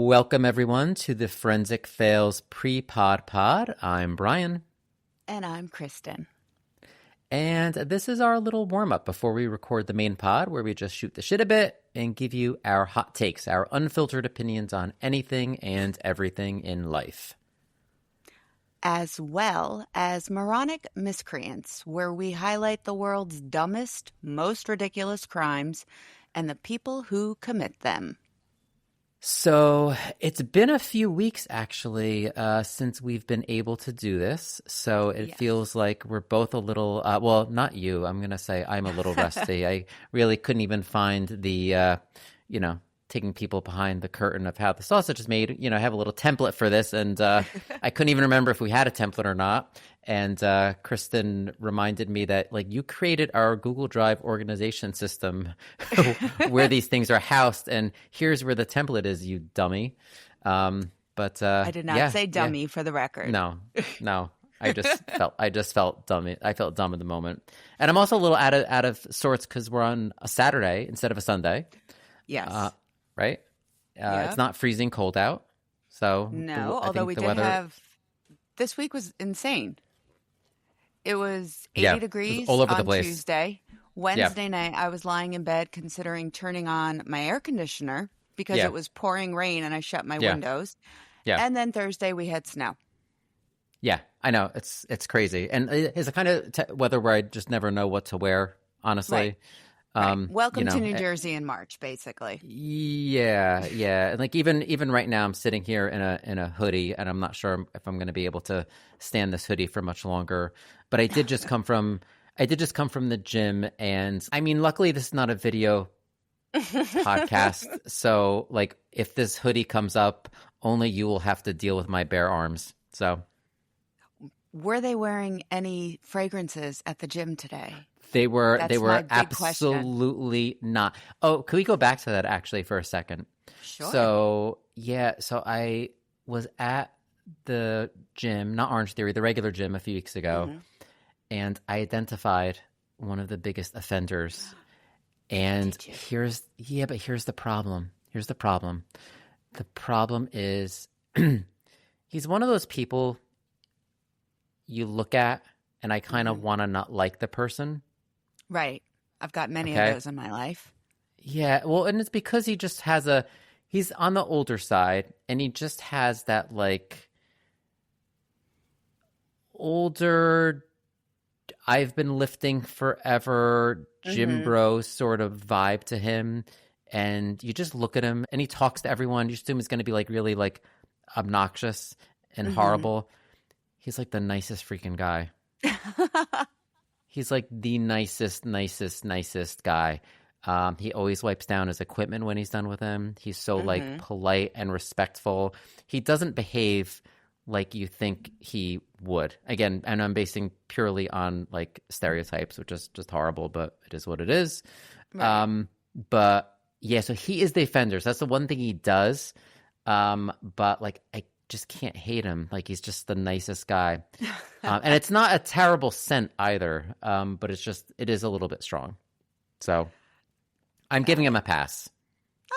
Welcome, everyone, to the Forensic Fails pre-pod pod. I'm Brian. And I'm Kristin. And this is our little warm-up before we record the main pod, where we just shoot the shit a bit and give you our hot takes, our unfiltered opinions on anything and everything in life. As well as moronic miscreants, where we highlight the world's dumbest, most ridiculous crimes and the people who commit them. So it's been a few weeks, actually, since we've been able to do this. So it feels like we're both a little, well, not you. I'm going to say I'm a little rusty. I really couldn't even find the, taking people behind the curtain of how the sausage is made. I have a little template for this, and I couldn't even remember if we had a template or not. And Kristin reminded me that, you created our Google Drive organization system where these things are housed, and here's where the template is, you dummy. But I did not say dummy for the record. No. I just felt dummy. I felt dumb at the moment, and I'm also a little out of sorts because we're on a Saturday instead of a Sunday. Yes. Right? It's not freezing cold out. So no, although we did have, this week was insane. It was 80 degrees all over on the place. Tuesday. Wednesday night, I was lying in bed considering turning on my air conditioner because it was pouring rain and I shut my windows. Yeah. And then Thursday we had snow. Yeah, I know. It's crazy. And it's a kind of weather where I just never know what to wear, honestly. Right. Welcome to New Jersey in March, basically. Yeah. And even right now, I'm sitting here in a hoodie, and I'm not sure if I'm going to be able to stand this hoodie for much longer. But I did just come from the gym, and I mean, luckily this is not a video podcast. So, if this hoodie comes up, only you will have to deal with my bare arms. So, were they wearing any fragrances at the gym today? They were absolutely not. Oh, can we go back to that actually for a second? Sure. So I was at the gym, not Orange Theory, the regular gym a few weeks ago, and I identified one of the biggest offenders. And here's the problem. The problem is he's one of those people you look at and I kind of want to not like the person. Right. I've got many of those in my life. Yeah. Well, and it's because he just has he's on the older side, and he just has that older, I've been lifting forever, gym bro sort of vibe to him. And you just look at him and he talks to everyone. You assume he's going to be really obnoxious and horrible. He's the nicest freaking guy. He's the nicest guy. He always wipes down his equipment when he's done with him. He's so polite and respectful. He doesn't behave like you think he would. Again, and I'm basing purely on stereotypes, which is just horrible, but it is what it is. Right. But yeah, so he is the offender. So that's the one thing he does. But I just can't hate him. He's just the nicest guy. And it's not a terrible scent either. But it is a little bit strong. So I'm giving him a pass.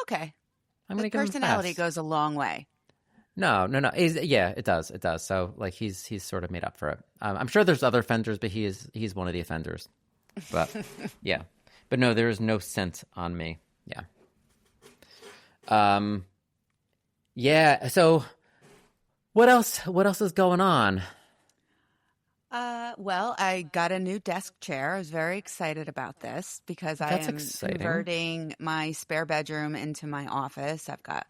Okay. I'm going to give him a pass. Personality goes a long way. No. It does. So he's sort of made up for it. I'm sure there's other offenders, but he's one of the offenders. But yeah. But no, there is no scent on me. Yeah. Yeah. So what else is going on? Well, I got a new desk chair. I was very excited about this because I am converting my spare bedroom into my office. I've got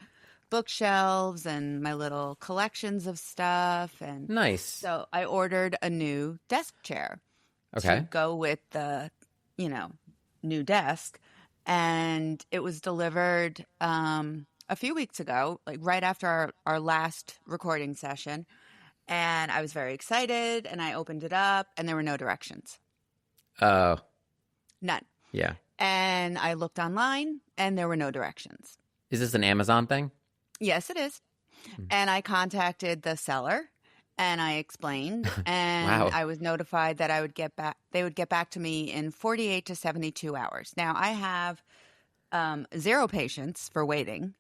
bookshelves and my little collections of stuff. And nice. So I ordered a new desk chair to go with the, new desk. And it was delivered a few weeks ago, right after our last recording session. And I was very excited, and I opened it up, and there were no directions. Oh. None. Yeah. And I looked online, and there were no directions. Is this an Amazon thing? Yes, it is. And I contacted the seller, and I explained, and I was notified that they would get back to me in 48 to 72 hours. Now, I have zero patience for waiting.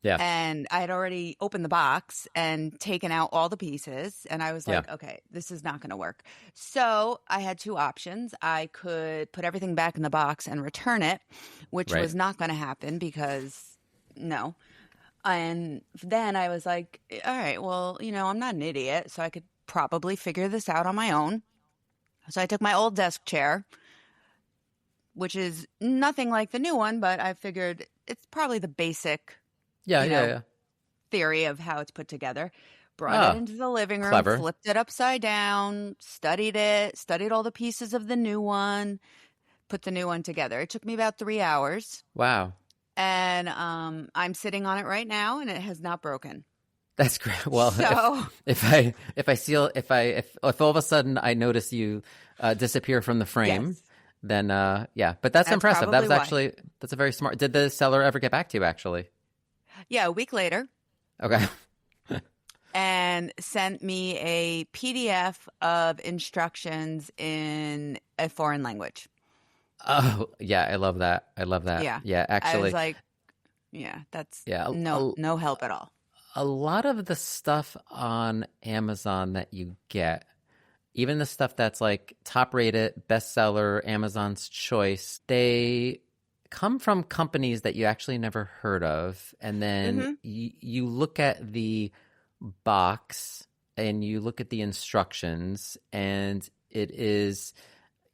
Yeah. And I had already opened the box and taken out all the pieces. And I was like, okay, this is not going to work. So I had two options. I could put everything back in the box and return it, which was not going to happen because no. And then I was like, all right, well, I'm not an idiot, so I could probably figure this out on my own. So I took my old desk chair, which is nothing like the new one, but I figured it's probably the basic theory of how it's put together. Brought it into the living room, flipped it upside down, studied all the pieces of the new one, put the new one together. It took me about 3 hours. Wow. And I'm sitting on it right now, and it has not broken. That's great. Well, so, if all of a sudden I notice you disappear from the frame, then but that's impressive. That was that's a very smart. Did the seller ever get back to you actually? Yeah, a week later. Okay. And sent me a PDF of instructions in a foreign language. Oh, yeah, I love that. Yeah, actually. I was like, that's no help at all. A lot of the stuff on Amazon that you get, even the stuff that's like top rated, bestseller, Amazon's choice, they come from companies that you actually never heard of. And then you look at the box and you look at the instructions, and it is,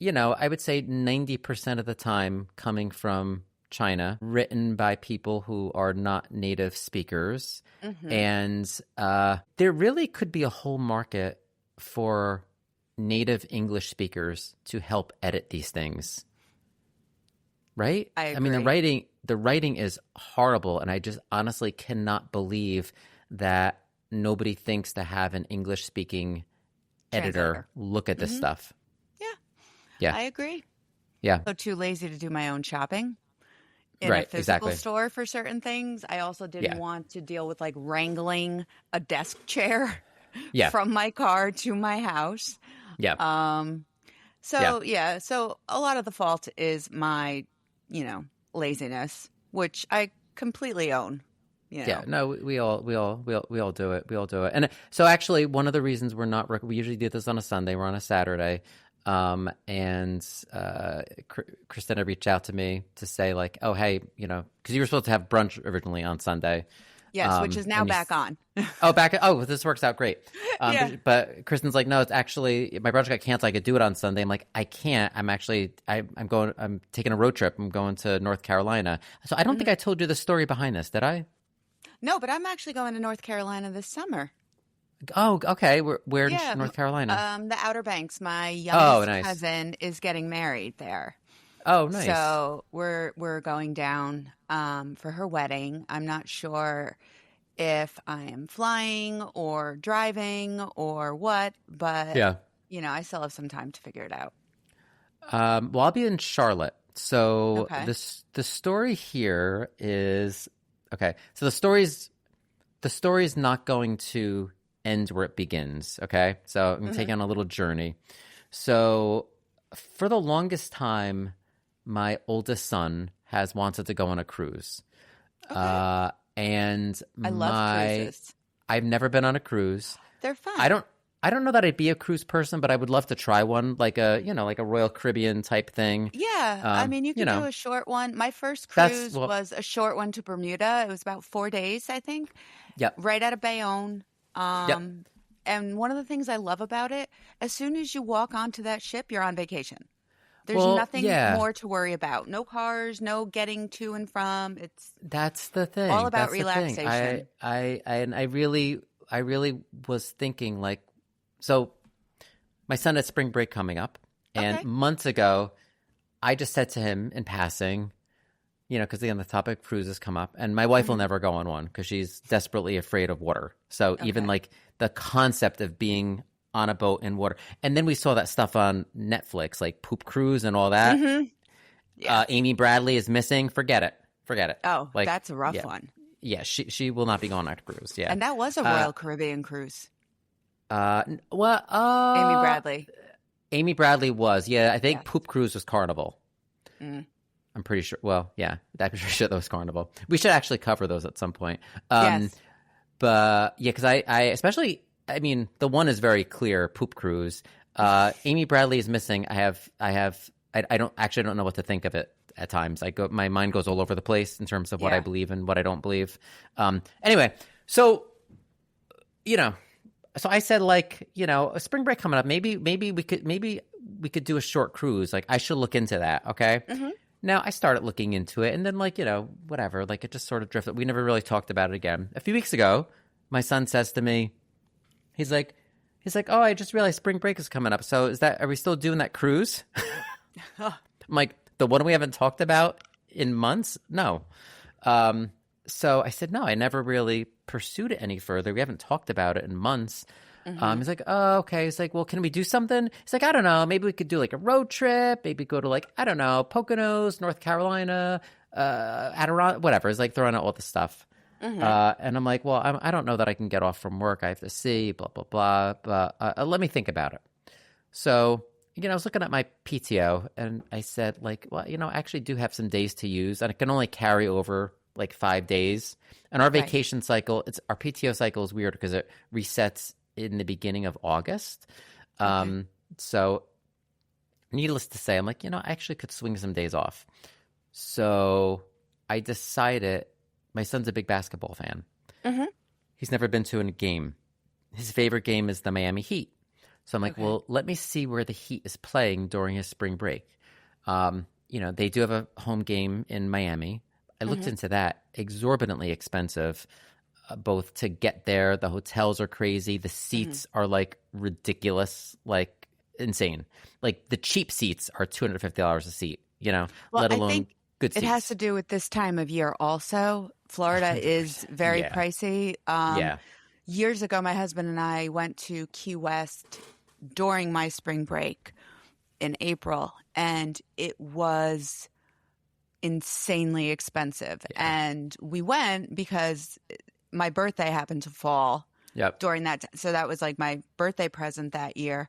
I would say 90% of the time coming from China, written by people who are not native speakers. And there really could be a whole market for native English speakers to help edit these things. Right? I agree. I mean, the writing is horrible, and I just honestly cannot believe that nobody thinks to have an English-speaking editor look at this stuff. Yeah. I agree. Yeah. So too lazy to do my own shopping in a physical store for certain things. I also didn't want to deal with like wrangling a desk chair from my car to my house. Yeah. So a lot of the fault is my, laziness, which I completely own. Yeah, no, we all do it. We all do it. And so actually one of the reasons we usually do this on a Sunday, we're on a Saturday. And Kristina reached out to me to say like, oh, hey, because you were supposed to have brunch originally on Sunday. Yes, which is now back on. This works out great. But Kristin's like, no, it's actually, my brunch got canceled. I could do it on Sunday. I'm like, I can't. I'm taking a road trip. I'm going to North Carolina. So I don't think I told you the story behind this, did I? No, but I'm actually going to North Carolina this summer. Oh, okay. Where in North Carolina? The Outer Banks. My youngest cousin is getting married there. Oh, nice. So we're going down for her wedding. I'm not sure if I am flying or driving or what, but I still have some time to figure it out. Well, I'll be in Charlotte. So the story here is so the story's not going to end where it begins. Okay, so I'm taking on a little journey. So for the longest time, my oldest son has wanted to go on a cruise. And I love cruises. I've never been on a cruise. They're fun. I don't know that I'd be a cruise person, but I would love to try one, like a Royal Caribbean type thing. Yeah, I mean, you can do a short one. My first cruise was a short one to Bermuda. It was about 4 days, I think. Yep. Right out of Bayonne. And one of the things I love about it, as soon as you walk onto that ship, you're on vacation. There's nothing more to worry about. No cars, no getting to and from. That's the thing. All about relaxation. I really was thinking like, so my son had spring break coming up, and months ago, I just said to him in passing, because again, the topic of cruises come up, and my wife will never go on one because she's desperately afraid of water. So even like the concept of being on a boat in water, and then we saw that stuff on Netflix, like Poop Cruise and all that. Amy Bradley is missing. Forget it. Oh, like, that's a rough one. Yeah, she will not be going on a cruise. Yeah, and that was a Royal Caribbean cruise. Amy Bradley. Amy Bradley was. Yeah, I think Poop Cruise was Carnival. I'm pretty sure. Well, yeah, I'm pretty sure that was Carnival. We should actually cover those at some point. Yes. But yeah, because I especially, I mean, the one is very clear, Poop Cruise. Amy Bradley is missing. I don't know what to think of it at times. My mind goes all over the place in terms of what I believe and what I don't believe. Anyway, so, so I said, like, a spring break coming up. Maybe we could do a short cruise. Like, I should look into that. Okay. Mm-hmm. Now I started looking into it, and then, like, whatever, like, it just sort of drifted. We never really talked about it again. A few weeks ago, my son says to me, he's like, oh, I just realized spring break is coming up. So are we still doing that cruise? I'm like, the one we haven't talked about in months? No. So I said, no, I never really pursued it any further. We haven't talked about it in months. Mm-hmm. He's like, oh, okay. He's like, well, can we do something? He's like, I don't know. Maybe we could do like a road trip. Maybe go to, like, I don't know, Poconos, North Carolina, Adirondack, whatever. He's like throwing out all the stuff. Mm-hmm. And I'm like, well, I don't know that I can get off from work. I have to see, blah, blah, blah. But let me think about it. So, I was looking at my PTO, and I said, like, well, I actually do have some days to use, and I can only carry over like 5 days. And our vacation cycle, our PTO cycle is weird because it resets in the beginning of August. Okay. So needless to say, I'm like, I actually could swing some days off. So I decided, my son's a big basketball fan. Mm-hmm. He's never been to a game. His favorite game is the Miami Heat. So I'm like, well, let me see where the Heat is playing during his spring break. They do have a home game in Miami. I looked into that. Exorbitantly expensive, both to get there. The hotels are crazy. The seats are, like, ridiculous, like insane. Like, the cheap seats are $250 a seat, well, let alone I think good seats. It has to do with this time of year also. Florida is very pricey. Years ago, my husband and I went to Key West during my spring break in April, and it was insanely expensive. And we went because my birthday happened to fall during that. So that was like my birthday present that year.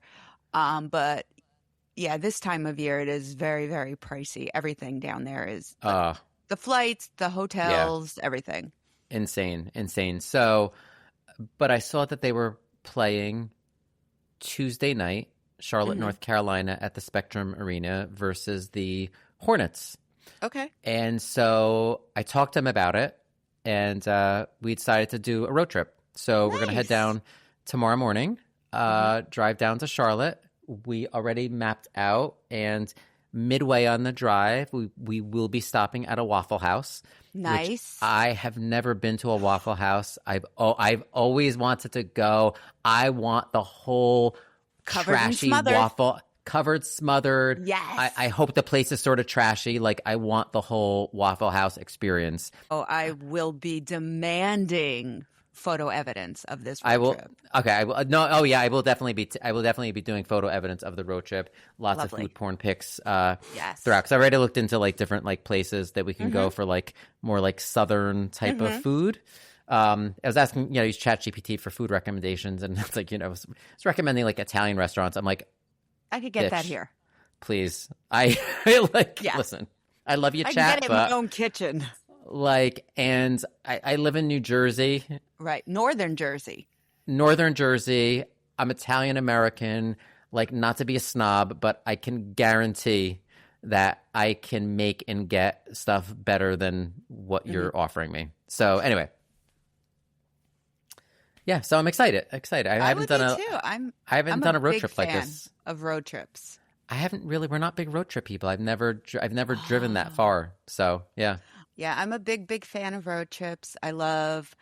But yeah, this time of year, it is very, very pricey. Everything down there is the flights, the hotels, everything. Insane. So, but I saw that they were playing Tuesday night, Charlotte, North Carolina, at the Spectrum Arena versus the Hornets. Okay. And so I talked to him about it, and we decided to do a road trip. So we're going to head down tomorrow morning, drive down to Charlotte. We already mapped out, and midway on the drive, we will be stopping at a Waffle House. Nice. I have never been to a Waffle House. I've always wanted to go. I want the whole covered trashy waffle. Covered, smothered. Yes. I hope the place is sort of trashy. Like, I want the whole Waffle House experience. Oh, I will be demanding photo evidence of this road trip. Okay. I will. No. Oh, yeah. I will definitely be doing photo evidence of the road trip. Lots of food porn pics. Throughout. Because I already looked into, like, different, like, places that we can go for, like, more like Southern type of food. I was asking, use ChatGPT for food recommendations, and it's like, it's recommending, like, Italian restaurants. I'm like, I could get that here. Please. Listen, I love you, I chat. I can get it in my own kitchen. Like, and I live in New Jersey. Right. Northern Jersey. I'm Italian American. Like, not to be a snob, but I can guarantee that I can make and get stuff better than what you're offering me. So anyway. Yeah, so I'm excited. I haven't done a road trip like this. Of road trips. I haven't really. We're not big road trip people. I've never driven that far. So yeah. Yeah, I'm a big fan of road trips. I love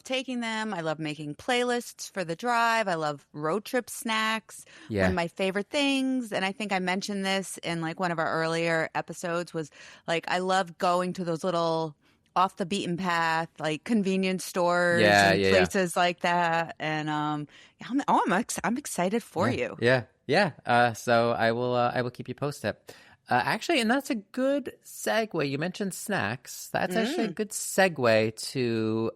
taking them. I love making playlists for the drive. I love road trip snacks. Yeah. One of my favorite things, and I think I mentioned this in, like, one of our earlier episodes, was, like, I love going to those little off the beaten path, like, convenience stores and places like that. And I'm excited for you. Yeah. So I will keep you posted. Actually, and that's a good segue. You mentioned snacks. That's actually a good segue to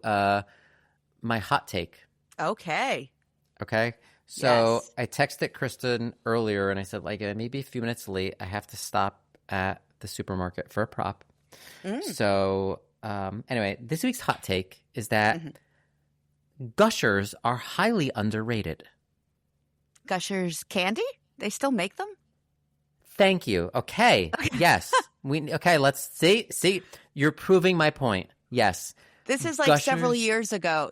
my hot take. Okay. So I texted Kristin earlier, and I said, like, maybe a few minutes late. I have to stop at the supermarket for a prop. So anyway, this week's hot take is that Gushers are highly underrated. Gushers candy? They still make them? Thank you. Okay. Yes. Let's see. You're proving my point. Yes. This is like Gushers. several years ago,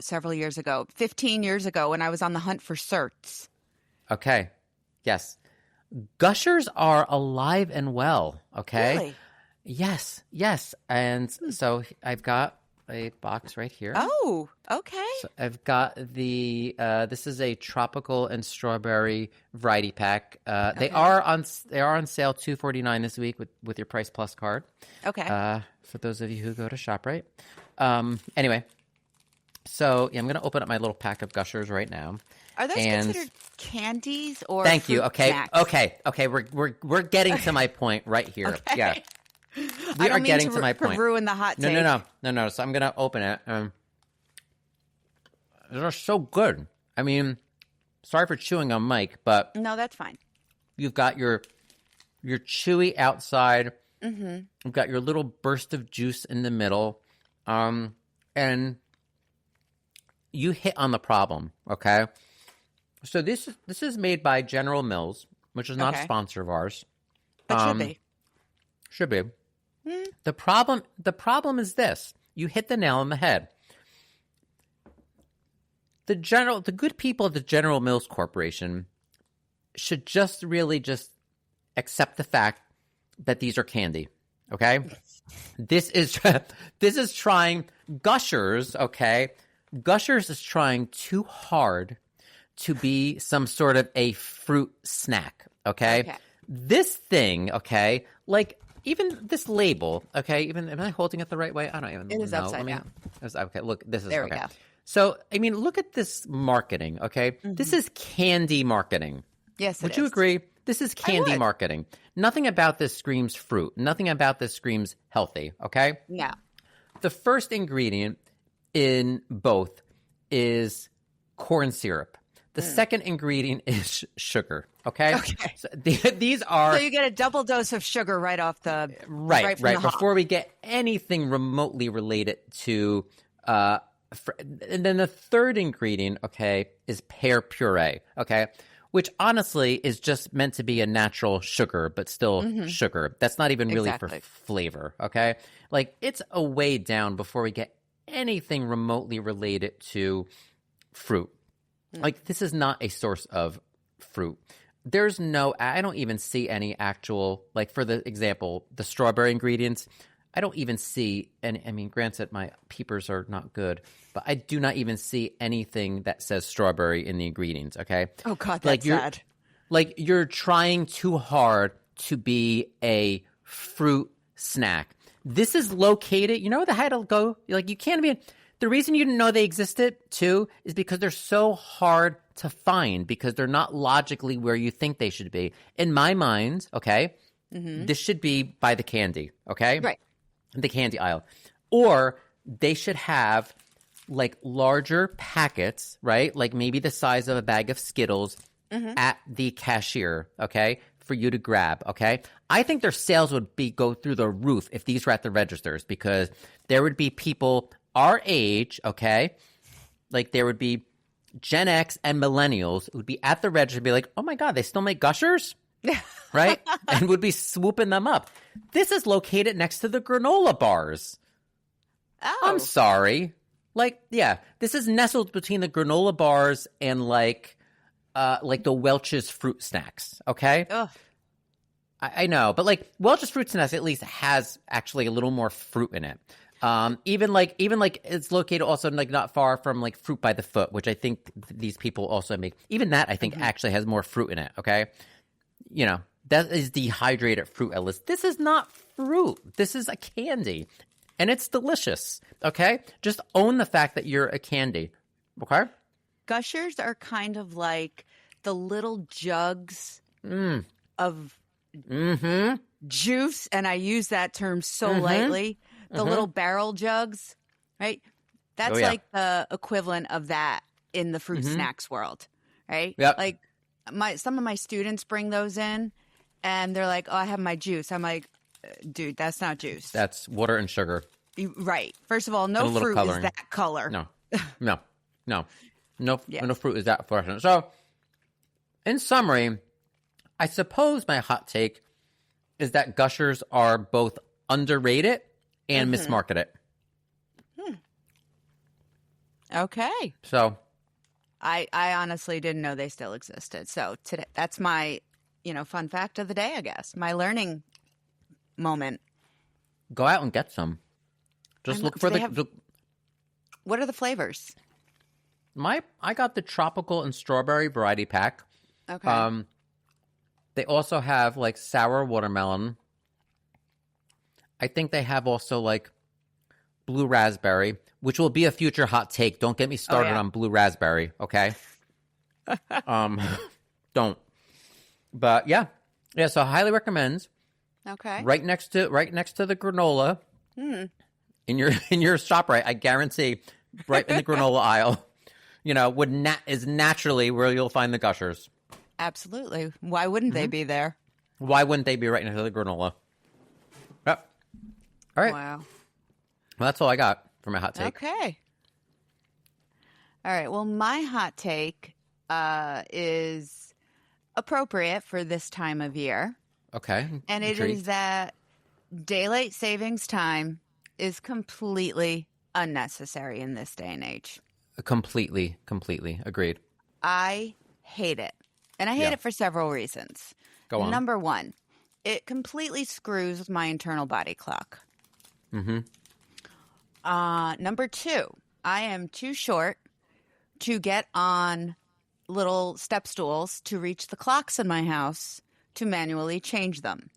15 years ago when I was on the hunt for certs. Okay. Yes. Gushers are alive and well. Okay. Really? Yes. And so I've got a box right here. Oh, okay. So I've got the this is a tropical and strawberry variety pack. They are on sale $2.49 this week with your Price Plus card. Okay. For those of you who go to ShopRite. Anyway, so I'm going to open up my little pack of Gushers right now. Are those considered candies or Thank you. Okay. Snacks? Okay. We're getting to my point right here. Okay. Yeah. I don't mean to ruin the hot take. No. So I'm going to open it. They're so good. I mean, sorry for chewing on Mike, but No, that's fine. you've got your chewy outside. You've got your little burst of juice in the middle. And you hit on the problem, okay? So this is made by General Mills, which is not a sponsor of ours. But should be. Should be. The problem is this. You hit the nail on the head. The good people of the General Mills Corporation should just accept the fact that these are candy. Okay? This is trying Gushers, okay? Gushers is trying too hard to be some sort of a fruit snack, okay? This thing, okay, like even this label, okay, even am I holding it the right way? I don't even know. It is upside down. Okay, look, this is There okay. we go. So, I mean, look at this marketing, okay? This is candy marketing. Yes, Would you agree? This is candy marketing. Nothing about this screams fruit. Nothing about this screams healthy, okay? No. The first ingredient in both is corn syrup. The second ingredient is sugar, okay? Okay. So these are... So you get a double dose of sugar right off the... Right. From the Before we get anything remotely related to... and then the third ingredient, okay, is pear puree, okay? Which honestly is just meant to be a natural sugar, but still sugar. That's not even really for flavor, okay? Like, it's a way down before we get anything remotely related to fruit. Like, this is not a source of fruit. I don't even see any actual, like, for the example, the strawberry ingredients, I don't even see any. I mean, granted, my peepers are not good, but I do not even see anything that says strawberry in the ingredients, okay? Oh, God, that's sad. Like, you're trying too hard to be a fruit snack. This is located, you know how to go? Like, you can't even... The reason you didn't know they existed, too, is because they're so hard to find, because they're not logically where you think they should be. In my mind, okay, this should be by the candy, okay? Right. The candy aisle. Or they should have, like, larger packets, right? Like maybe the size of a bag of Skittles at the cashier, okay, for you to grab, okay? I think their sales would go through the roof if these were at the registers, because there would be people our age, okay, like there would be Gen X and millennials who would be at the register and be like, oh my God, they still make Gushers? Right? And would be swooping them up. This is located next to the granola bars. Oh. I'm sorry. Like, yeah, this is nestled between the granola bars and like the Welch's fruit snacks, okay? Ugh. I know, but like Welch's fruit snacks at least has actually a little more fruit in it. Even like it's located also like not far from like Fruit by the Foot, which I think these people also make. Even that I think actually has more fruit in it. Okay, you know that is dehydrated fruit. At least this is not fruit. This is a candy, and it's delicious. Okay, just own the fact that you're a candy. Okay, Gushers are kind of like the little jugs of juice, and I use that term so lightly. The little barrel jugs, right? That's like the equivalent of that in the fruit snacks world, right? Yep. Like some of my students bring those in, and they're like, "Oh, I have my juice." I'm like, dude, that's not juice. That's water and sugar. Right. First of all, no fruit coloring. is that color. No fruit is that fluorescent. So, in summary, I suppose my hot take is that Gushers are both underrated and mismarketed. Okay. So, I honestly didn't know they still existed. So today, that's my, fun fact of the day, I guess. My learning moment. go out and get some. Just look for What are the flavors? I got the tropical and strawberry variety pack. Okay. They also have like sour watermelon. I think they have also like blue raspberry, which will be a future hot take. Don't get me started on blue raspberry, okay? Don't. But yeah. So highly recommend. Okay. Right next to the granola. In your shop, right? I guarantee, right in the granola aisle, is naturally where you'll find the Gushers. Absolutely. Why wouldn't they be there? Why wouldn't they be right next to the granola? Yep. All right. Wow. Well, that's all I got for my hot take. Okay. All right. Well, my hot take is appropriate for this time of year. Okay. And it is that daylight savings time is completely unnecessary in this day and age. Completely agreed. I hate it. And I hate it for several reasons. Go on. Number one, it completely screws with my internal body clock. Number two, I am too short to get on little step stools to reach the clocks in my house to manually change them.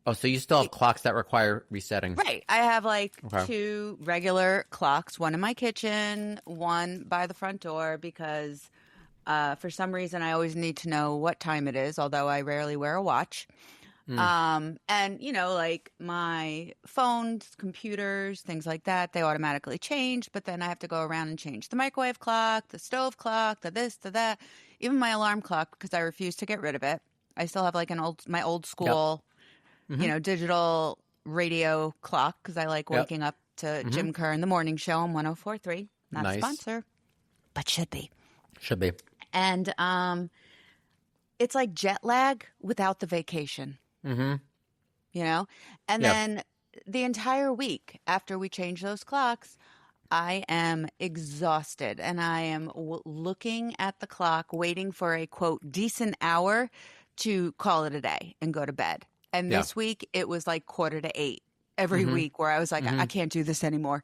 Oh, so you still have clocks that require resetting. Right. I have two regular clocks, one in my kitchen, one by the front door, because for some reason I always need to know what time it is, although I rarely wear a watch. And, like my phones, computers, things like that, they automatically change, but then I have to go around and change the microwave clock, the stove clock, the this, the that, even my alarm clock, because I refuse to get rid of it. I still have like my old school, digital radio clock, because I like waking up to Jim Kerr in the morning show on 104.3. Not a sponsor, but should be. Should be. And it's like jet lag without the vacation. And then the entire week after we change those clocks, I am exhausted, and I am looking at the clock, waiting for a, quote, decent hour to call it a day and go to bed. And this week, it was like 7:45 every week, where I was like, I can't do this anymore.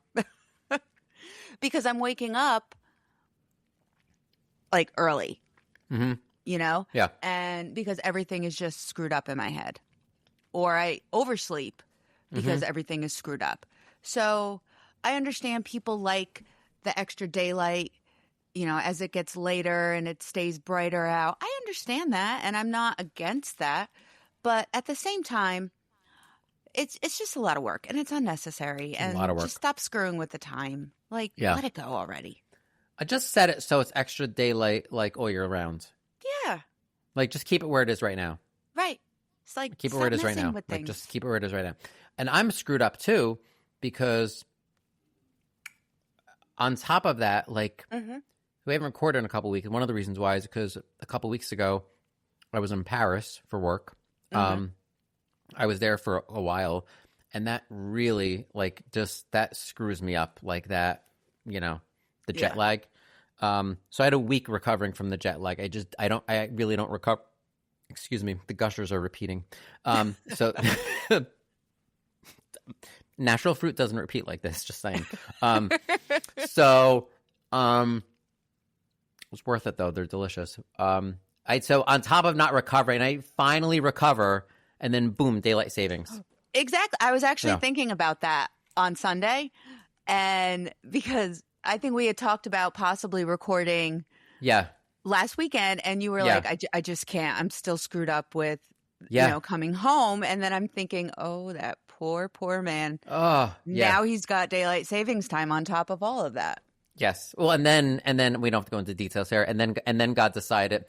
Because I'm waking up like early, Yeah. And because everything is just screwed up in my head. Or I oversleep because everything is screwed up. So I understand people like the extra daylight, as it gets later and it stays brighter out. I understand that, and I'm not against that. But at the same time, it's just a lot of work, and it's unnecessary. And a lot of work. Just stop screwing with the time. Let it go already. I just set it so it's extra daylight, like all year round. Yeah. Like, just keep it where it is right now. Right. It's like, keep it where it is right now. Like, just keep it where it is right now. And I'm screwed up too, because on top of that, like, we haven't recorded in a couple weeks. And one of the reasons why is because a couple weeks ago, I was in Paris for work. I was there for a while, and that really, like, just that screws me up, like that, the jet lag. So I had a week recovering from the jet lag. I really don't recover. Excuse me. The Gushers are repeating. So natural fruit doesn't repeat like this, just saying. So it was worth it though. They're delicious. So on top of not recovering, I finally recover, and then boom, daylight savings. Exactly. I was actually thinking about that on Sunday, and because I think we had talked about possibly recording last weekend, and you were like, I just can't. I'm still screwed up with, coming home. And then I'm thinking, oh, that poor man. Oh, yeah. Now he's got daylight savings time on top of all of that. Yes. Well, and then we don't have to go into details here. And then God decided.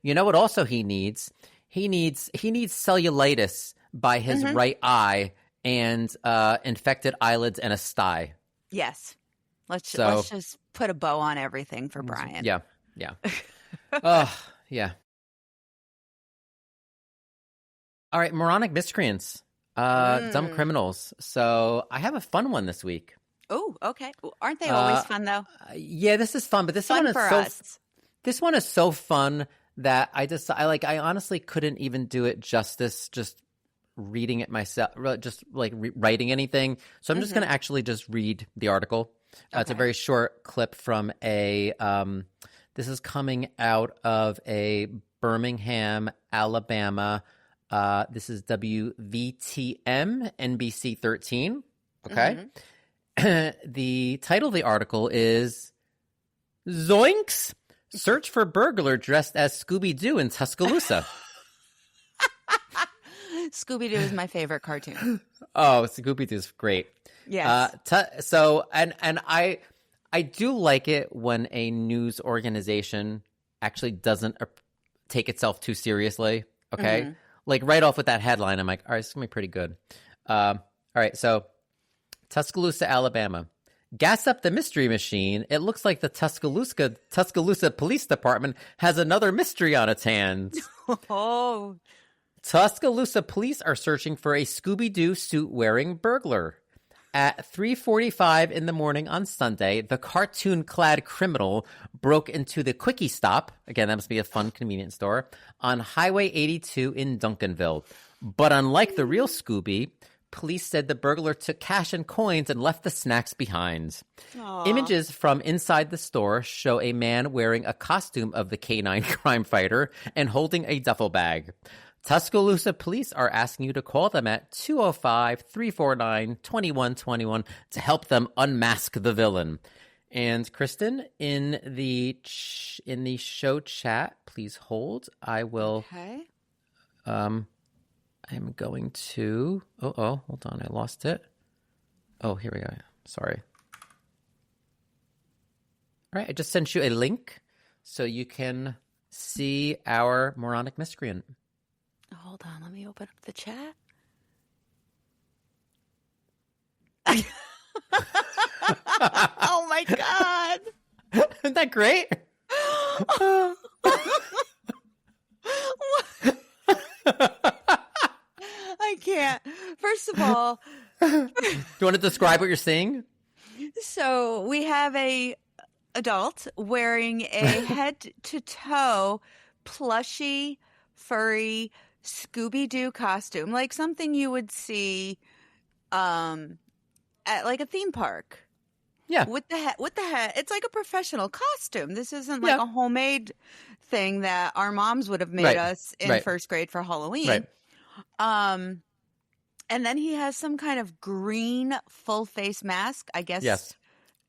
You know what? Also, he needs cellulitis by his right eye and infected eyelids and a sty. Yes. Let's just put a bow on everything for Brian. Yeah. Oh, yeah. All right, moronic miscreants, dumb criminals. So I have a fun one this week. Oh, okay. Aren't they always fun though? Yeah, this is fun, but this one is This one is so fun that I honestly couldn't even do it justice just reading it myself, just like writing anything. So I'm just going to actually just read the article. It's a very short clip from this is coming out of a Birmingham, Alabama. This is WVTM NBC 13. Okay. The title of the article is Zoinks! Search for burglar dressed as Scooby Doo in Tuscaloosa. Scooby Doo is my favorite cartoon. Oh, Scooby Doo is great. Yes. I do like it when a news organization actually doesn't take itself too seriously. Okay. Like right off with that headline, I'm like, all right, this is going to be pretty good. All right. So Tuscaloosa, Alabama. Gas up the mystery machine. It looks like the Tuscaloosa Police Department has another mystery on its hands. Oh. Tuscaloosa police are searching for a Scooby-Doo suit-wearing burglar. At 3:45 in the morning on Sunday, the cartoon-clad criminal broke into the Quickie Stop, again, that must be a fun convenience store, on Highway 82 in Duncanville. But unlike the real Scooby, police said the burglar took cash and coins and left the snacks behind. Aww. Images from inside the store show a man wearing a costume of the canine crime fighter and holding a duffel bag. Tuscaloosa police are asking you to call them at 205-349-2121 to help them unmask the villain. And Kristin, in the show chat, please hold. I will. Okay. I'm going to. Hold on, I lost it. Oh, here we go. Sorry. All right, I just sent you a link so you can see our moronic miscreant. Hold on, let me open up the chat. Oh my God. Isn't that great? I can't. First of all, do you want to describe what you're seeing? So we have a adult wearing a head-to-toe plushy, furry Scooby-Doo costume, like something you would see at like a theme park. Yeah. With the head. It's like a professional costume. This isn't like a homemade thing that our moms would have made us in first grade for Halloween. Right. And then he has some kind of green full face mask, I guess. Yes.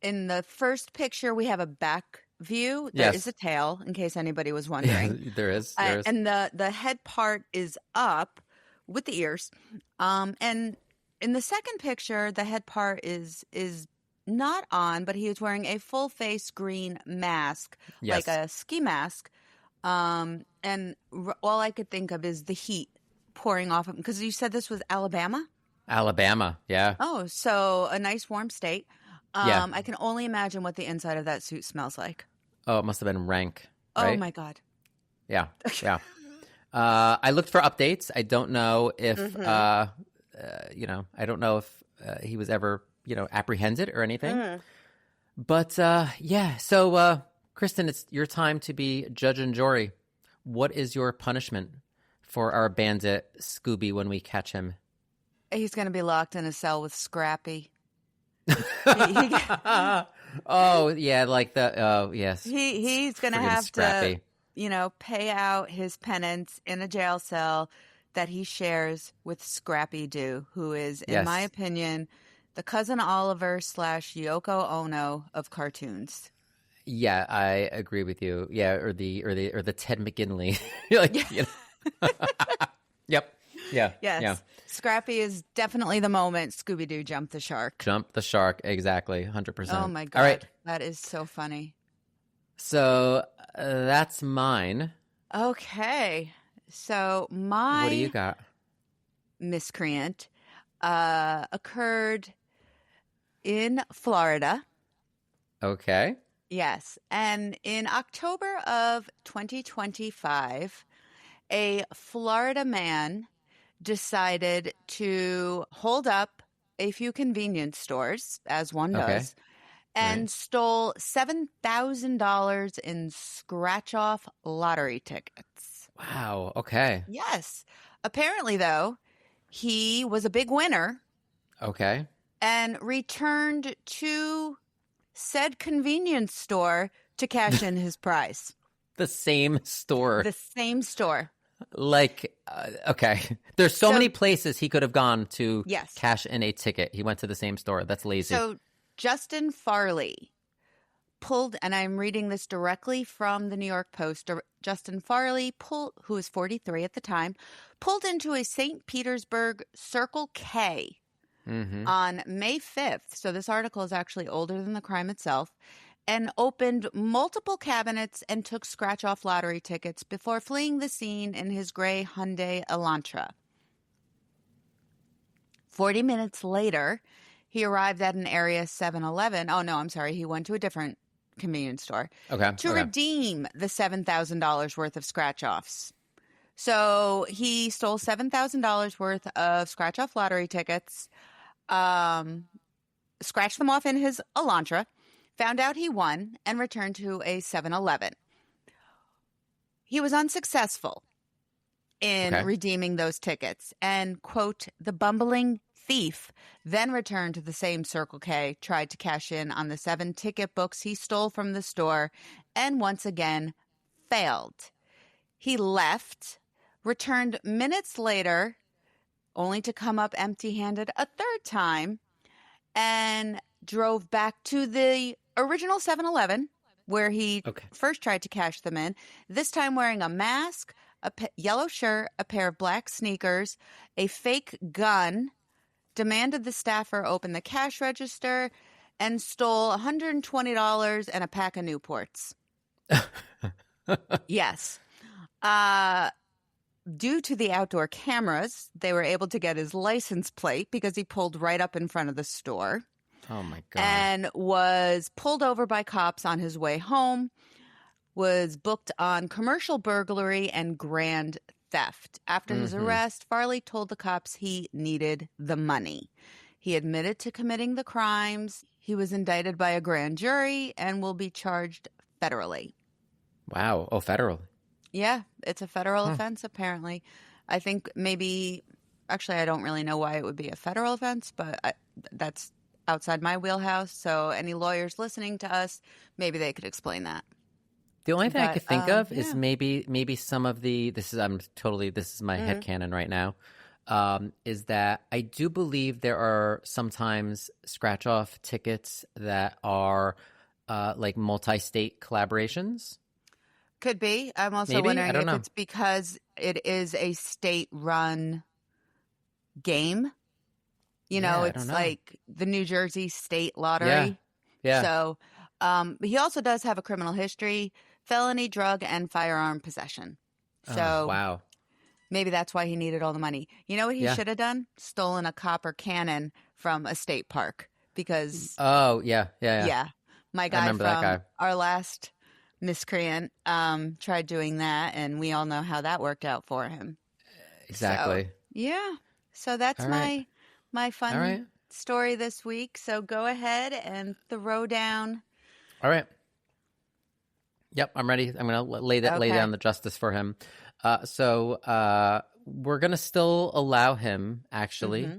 In the first picture, we have a back view. There is a tail, in case anybody was wondering. There is. And the head part is up with the ears. And in the second picture, the head part is not on, but he is wearing a full face green mask, like a ski mask. And all I could think of is the heat pouring off him, because you said this was Alabama? Alabama, yeah. Oh, so a nice warm state. I can only imagine what the inside of that suit smells like. Oh, it must have been rank. Right? Oh my God. Yeah. I looked for updates. I don't know if, I don't know if he was ever, apprehended or anything. But So, Kristin, it's your time to be judge and jury. What is your punishment for our bandit Scooby when we catch him? He's going to be locked in a cell with Scrappy. Oh yeah, like the yes. He's gonna have Scrappy to, pay out his penance in a jail cell that he shares with Scrappy Doo, who is, in my opinion, the cousin Oliver / Yoko Ono of cartoons. Yeah, I agree with you. Yeah, or the Ted McGinley. Yep. Yeah. Yes. Yeah. Scrappy is definitely the moment Scooby-Doo jumped the shark. Jump the shark, exactly, 100%. Oh my God. All right. That is so funny. So that's mine. Okay. So What do you got? miscreant occurred in Florida. Okay. Yes. And in October of 2025, a Florida man decided to hold up a few convenience stores, as one Okay. does, and Right. stole $7,000 in scratch-off lottery tickets. Wow. Okay. Yes. Apparently, though, he was a big winner Okay. and returned to said convenience store to cash in his prize. The same store. The same store. Like, okay. There's so many places he could have gone to Yes. cash in a ticket. He went to the same store. That's lazy. So Justin Farley pulled, and I'm reading this directly from the New York Post. Justin Farley, who was 43 at the time, pulled into a St. Petersburg Circle K on May 5th. So this article is actually older than the crime itself. And opened multiple cabinets and took scratch-off lottery tickets before fleeing the scene in his gray Hyundai Elantra. 40 minutes later, he arrived at an area 7-Eleven. Oh, no, I'm sorry. He went to a different convenience store to redeem the $7,000 worth of scratch-offs. So he stole $7,000 worth of scratch-off lottery tickets, scratched them off in his Elantra, found out he won, and returned to a 7-Eleven. He was unsuccessful in redeeming those tickets and, quote, the bumbling thief then returned to the same Circle K, tried to cash in on the 7 ticket books he stole from the store, and once again failed. He left, returned minutes later, only to come up empty-handed a third time, and drove back to the original 7-Eleven where he first tried to cash them in, this time wearing a mask, a yellow shirt, a pair of black sneakers, a fake gun, demanded the staffer open the cash register, and stole $120 and a pack of Newports. Yes. Due to the outdoor cameras, they were able to get his license plate because he pulled right up in front of the store. Oh, my God. And was pulled over by cops on his way home, was booked on commercial burglary and grand theft. After his arrest, Farley told the cops he needed the money. He admitted to committing the crimes. He was indicted by a grand jury and will be charged federally. Wow. Oh, federally. Yeah, it's a federal offense, apparently. I think maybe, actually, I don't really know why it would be a federal offense, but that's outside my wheelhouse. So any lawyers listening to us, maybe they could explain that. The only thing I could think of is maybe some of this is my headcanon right now, is that I do believe there are sometimes scratch-off tickets that are like multi-state collaborations. Could be. I'm also wondering if it's because it is a state-run game. You know, it's like the New Jersey State Lottery. Yeah. So he also does have a criminal history, felony, drug, and firearm possession. So wow. Maybe that's why he needed all the money. You know what he should have done? Stolen a copper cannon from a state park because... Oh, yeah. My guy from our last miscreant tried doing that, and we all know how that worked out for him. Exactly. So that's my fun story this week. So go ahead and throw down. All right. Yep, I'm ready. I'm going to lay down the justice for him. So we're going to still allow him, actually,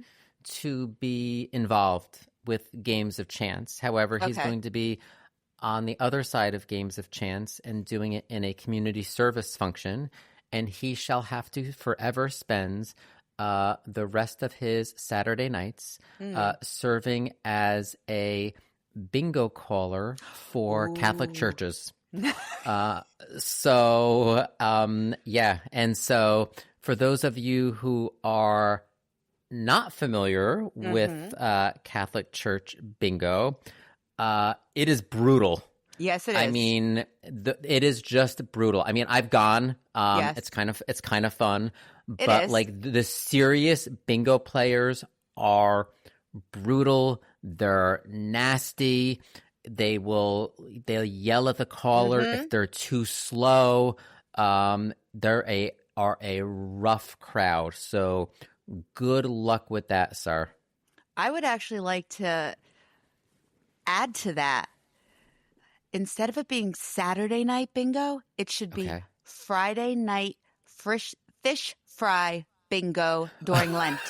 to be involved with games of chance. However, he's going to be on the other side of games of chance and doing it in a community service function. And he shall have to forever spend the rest of his Saturday nights serving as a bingo caller for Catholic churches. And so for those of you who are not familiar with Catholic Church bingo, it is brutal. Yes, it is. I mean, it is just brutal. I mean, I've gone. Yes. It's kind of fun, It but is. like the serious bingo players are brutal. They're nasty. They'll yell at the caller if they're too slow. Are a rough crowd. So good luck with that, sir. I would actually like to add to that. Instead of it being Saturday night bingo, it should be Friday night fish fry bingo during Lent.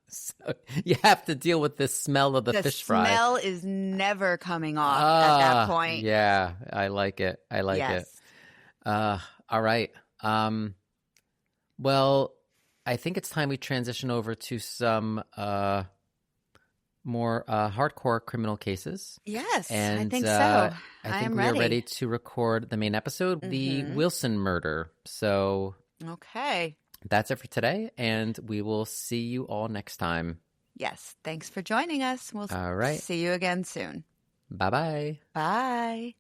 So you have to deal with the smell of the fish fry. The smell is never coming off at that point. Yeah, I like it. It. All right. Well, I think it's time we transition over to some more hardcore criminal cases. Yes, and I think so. I think we are ready to record the main episode, the Wilson murder. So okay. That's it for today, and we will see you all next time. Yes, thanks for joining us. We'll see you again soon. Bye-bye. Bye.